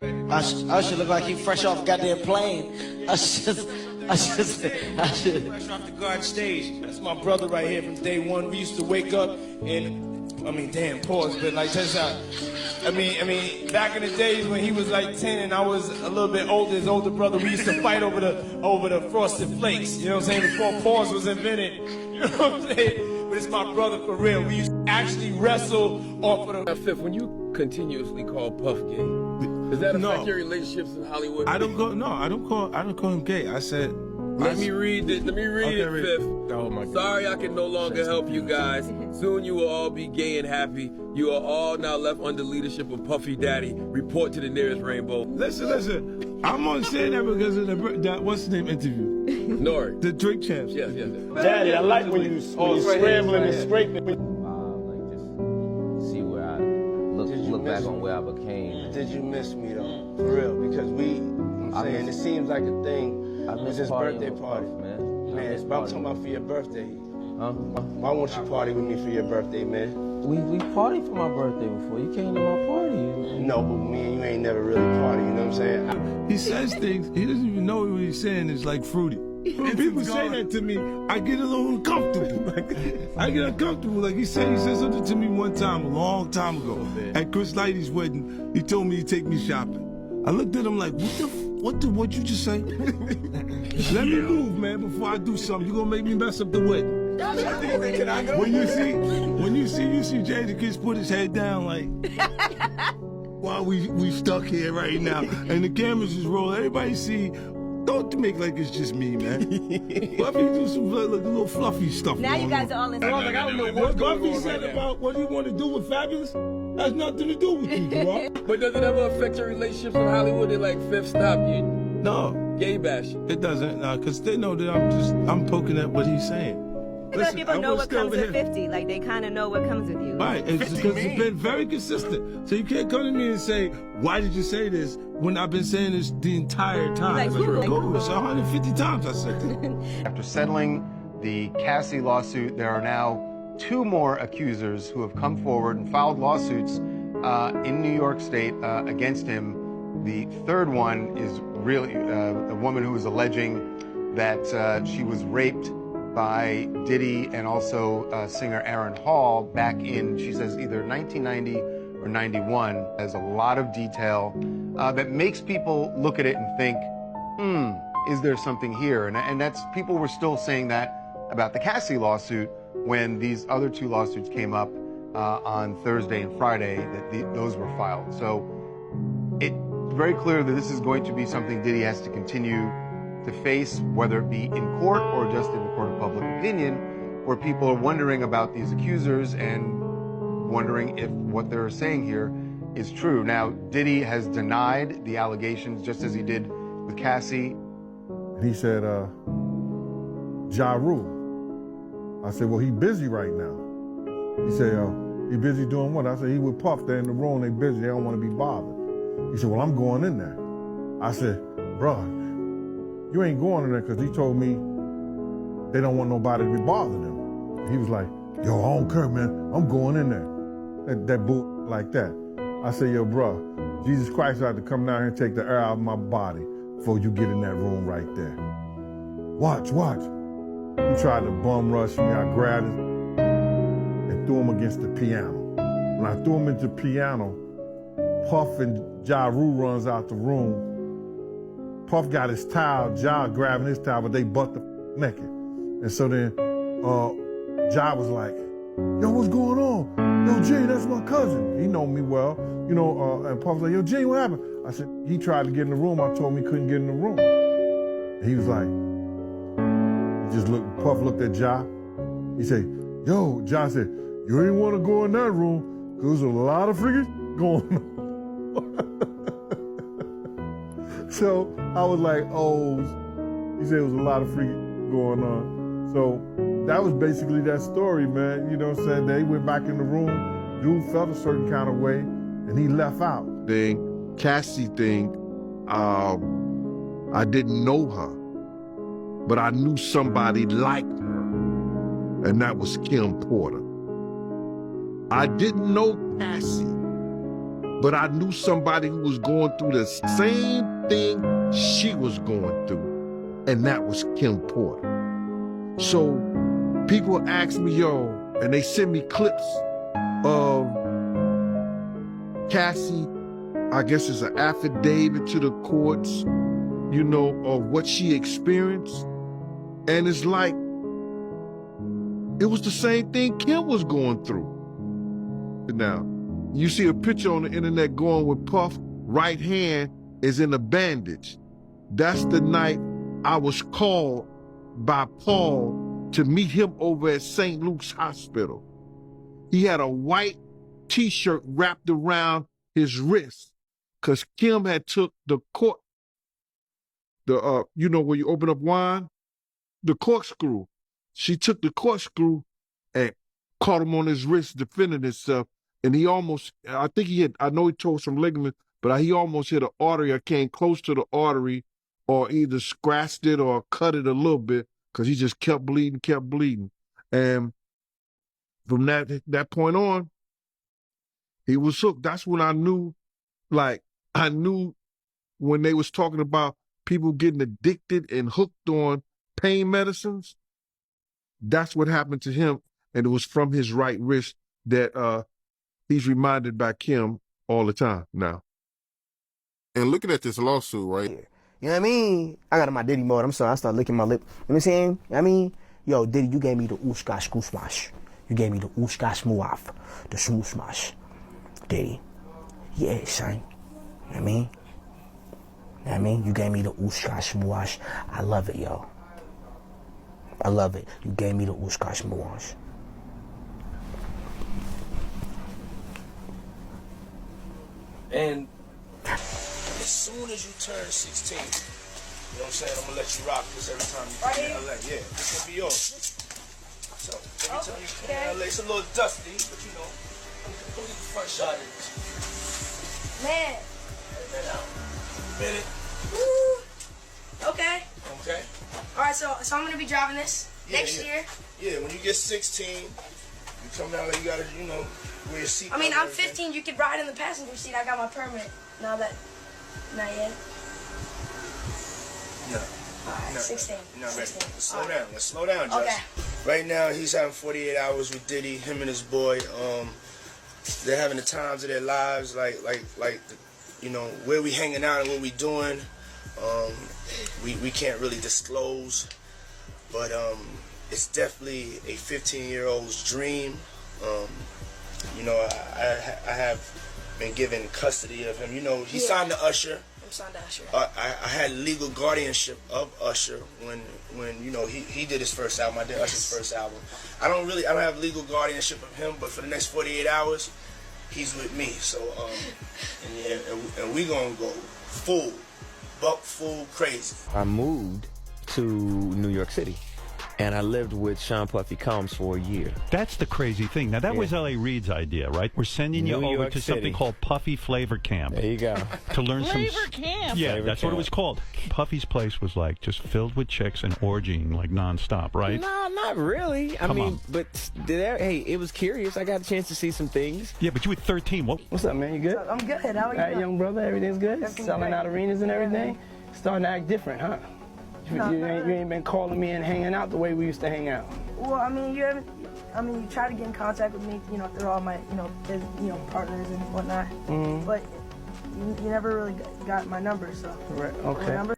Usher look like he fresh off goddamn plane. I should. Fresh off the guard stage. That's my brother right here from day one. We used to wake up and, damn, pause, but like, check this out. Back in the days when he was like 10 and I was a little bit older, his older brother, we used to fight over the Frosted Flakes. You know what I'm saying? Before pause was invented. You know what I'm saying? But it's my brother for real. We used to actually wrestle off of the... Fifth, when you continuously call Puff gay, does that affect your relationships in Hollywood? I don't call him gay. I said, let me read it, Fifth. Oh my God. Sorry I can no longer help you guys. Soon you will all be gay and happy. You are all now left under leadership of Puffy Daddy. Report to the nearest rainbow. Listen. I'm only saying that because of that what's the name interview? Nori. The Drink Champs. Yes. Daddy, I like when you scrambling and scraping. See where I look back on where I became. Did you miss me though? For real, because it seems like a thing. It's his birthday party, man. I'm talking about for your birthday. Why won't you party with me for your birthday, man? We partied for my birthday before. You came to my party. No, but me and you ain't never really party. You know what I'm saying? He says things. He doesn't even know what he's saying is like fruity. When people say that to me, I get a little uncomfortable. I get uncomfortable. Like he said something to me one time, a long time ago, at Chris Lighty's wedding. He told me to take me shopping. I looked at him like, what you just say? Let me move, man, before I do something. You gonna make me mess up the wedding. Can I go? When you see Jadakiss put his head down like, while we stuck here right now, and the cameras is rolling, everybody see. Don't make like it's just me, man. Buffy do some little fluffy stuff. Now you guys are all in. I don't know what Buffy said about what you want to do with Fabulous. Has nothing to do with you, bro. But does it ever affect your relationships in Hollywood? They like, Fifth, stop you. No, gay bash. It doesn't, because they know that I'm poking at what he's saying. But people know what comes with 50. Like, they kind of know what comes with you. Right, because it's been very consistent. So you can't come to me and say, why did you say this, when I've been saying this the entire time. Like, it's 150 times I said that. After settling the Cassie lawsuit, there are now 2 more accusers who have come forward and filed lawsuits in New York State against him. The third one is really a woman who is alleging that she was raped by Diddy and also singer Aaron Hall back in, she says, either 1990 or 91. There's a lot of detail that makes people look at it and think, is there something here? And that's, people were still saying that about the Cassie lawsuit when these other 2 lawsuits came up on Thursday and Friday, that those were filed. So it's very clear that this is going to be something Diddy has to continue to face, whether it be in court or just in the court of public opinion, where people are wondering about these accusers and wondering if what they're saying here is true. Now, Diddy has denied the allegations, just as he did with Cassie. He said, Ja Rule. I said, well, he busy right now. He said, he busy doing what? I said, he with Puff, they're in the room, they busy, they don't want to be bothered. He said, well, I'm going in there. I said, bruh, you ain't going in there because he told me they don't want nobody to be bothering them. He was like, yo, I don't care, man. I'm going in there. That bull like that. I said, yo, bro, Jesus Christ had to come down here and take the air out of my body before you get in that room right there. Watch. He tried to bum rush me. I grabbed him and threw him against the piano. When I threw him into the piano, Puff and Ja Rule runs out the room. Puff got his towel, Ja grabbing his towel, but they butt the naked. And so then Ja was like, yo, what's going on? Yo, Jay, that's my cousin. He know me well. You know, and Puff was like, yo, Jay, what happened? I said, he tried to get in the room. I told him he couldn't get in the room. And he was like, Puff looked at Ja. He said, yo, Ja said, you ain't want to go in that room because there's a lot of freaking going on. So I was like, oh, he said it was a lot of freaking going on. So that was basically that story, man. You know what I'm saying? They went back in the room, dude felt a certain kind of way, and he left out. The Cassie thing, I didn't know her, but I knew somebody like her, and that was Kim Porter. I didn't know Cassie, but I knew somebody who was going through the same thing she was going through, and that was Kim Porter. So people ask me, yo, and they send me clips of Cassie, I guess it's an affidavit to the courts, you know, of what she experienced. And it's like, it was the same thing Kim was going through. Now, you see a picture on the internet going with Puff, right hand is in a bandage. That's the night I was called by Paul to meet him over at St. Luke's Hospital. He had a white t-shirt wrapped around his wrist because Kim had took the cork, you know, where you open up wine, the corkscrew. She took the corkscrew and caught him on his wrist defending himself. And he almost, I think he had, I know he tore some ligament, but he almost hit an artery or came close to the artery or either scratched it or cut it a little bit because he just kept bleeding. And from that point on, he was hooked. That's when I knew, when they was talking about people getting addicted and hooked on pain medicines, that's what happened to him. And it was from his right wrist that he's reminded by Kim all the time now. And looking at this lawsuit, right? You know what I mean? I got in my Diddy mode. I'm sorry, I started licking my lip. You know what I'm saying? You know what I mean? Yo, Diddy, you gave me the ooshka screw smash. You gave me the ooshka smooth, the smooth smash. Diddy. Yeah, son. You know what I mean? You know what I mean? You gave me the ooshka smooth. I love it, yo. I love it. You gave me the ooshka smooth. And as soon as you turn 16, you know what I'm saying, I'm gonna let you rock this every time you come to LA. Yeah, this gonna be yours. So every time you come to LA, it's a little dusty, but you know, we'll get the front shot of this. Man. Man out. Minute. Woo. Okay. Okay. Alright, so I'm gonna be driving this next year. Yeah, when you get 16, you come down there, you gotta, you know, wear your seat. I mean, I'm 15, you could ride in the passenger seat. I got my permit. Now that, not yet. No. Alright, 16. No, 16. Let's slow down. Let's slow down, Josh. Okay. Right now, he's having 48 hours with Diddy, him and his boy. They're having the times of their lives, like, you know, where we hanging out and what we doing. We can't really disclose, but it's definitely a 15-year-old's dream. You know, I have been given custody of him. You know, he signed to Usher. I'm signed to Usher. I had legal guardianship of Usher when you know he did his first album. I did Usher's first album. I don't have legal guardianship of him, but for the next 48 hours, he's with me. So and we gonna go full crazy. I moved to New York City, and I lived with Sean Puffy Combs for a year. That's the crazy thing. Now, that was L.A. Reid's idea, right? We're sending you over to something called Puffy Flavor Camp. There you go. To learn Flavor Camp? Yeah, Flavor that's Camp. what it was called. Puffy's place was like just filled with chicks and orgying like nonstop, right? No, not really. I mean, but hey, it was curious. I got a chance to see some things. Yeah, but you were 13. What's up, man? You good? I'm good. How are you? All right, young brother, everything's good? Everything's Selling great. out arenas and everything? Starting to act different, huh? You ain't been calling me and hanging out the way we used to hang out. Well, I mean, you try to get in contact with me, you know, through all my, partners and whatnot. Mm-hmm. But you never really got my number, so. Right, My okay. number?